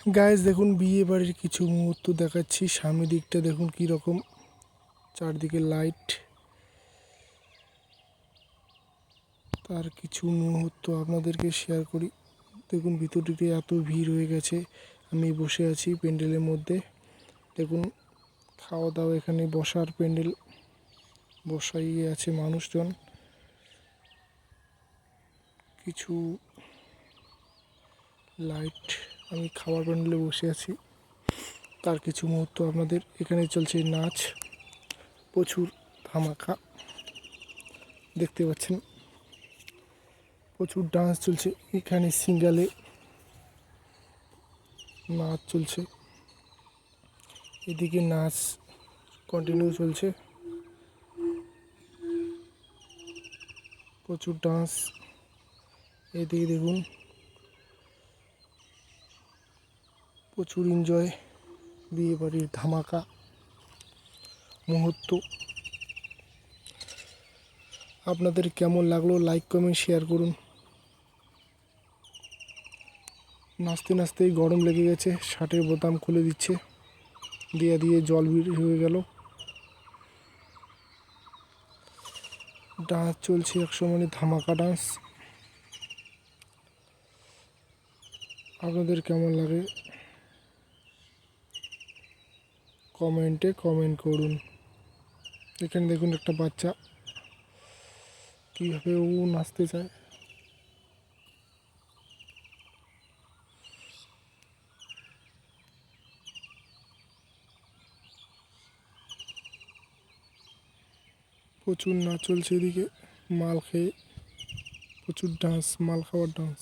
Guys দেখুন বিয়ে বাড়ির কিছু মুহূর্ত দেখাচ্ছি। সামনের দিকটা দেখুন কি রকম, চারদিকে লাইট। তার কিছু মুহূর্ত আপনাদেরকে শেয়ার করি। দেখুন ভিতরটিতে এত ভিড় হয়ে গেছে। আমি বসে আছি প্যান্ডেলের মধ্যে। দেখুন খাওয়া দাওয়া, এখানে বসার প্যান্ডেল বসাইয়ে আছে মানুষজন। কিছু লাইট, আমি খাবার প্যান্ডেলে বসে আছি। তার কিছু মুহূর্ত আপনাদের, এখানে চলছে নাচ, প্রচুর ধামাকা দেখতে পাচ্ছেন, প্রচুর ডান্স চলছে। এখানে সিঙ্গালে নাচ চলছে, এদিকে নাচ কন্টিনিউ চলছে, প্রচুর ডান্স। এদিকে দেখুন প্রচুর এনজয়, বিয়ে বাড়ির ধামাকা মুহূর্ত। আপনাদের কেমন লাগলো লাইক কমেন্ট শেয়ার করুন। নাচতে নাচতেই গরম লেগে গেছে, শার্টের বোতাম খুলে দিচ্ছে, দিয়ে জল বের হয়ে গেল। ডান্স চলছে, একসময় ধামাকা ডান্স। আপনাদের কেমন লাগে কমেন্টে কমেন্ট করুন। এখানে দেখুন একটা বাচ্চা কীভাবে ও নাচতে চায়। প্রচুর নাচ চলছে এদিকে, মাল খেয়ে প্রচুর ডান্স, মাল খাওয়ার ডান্স।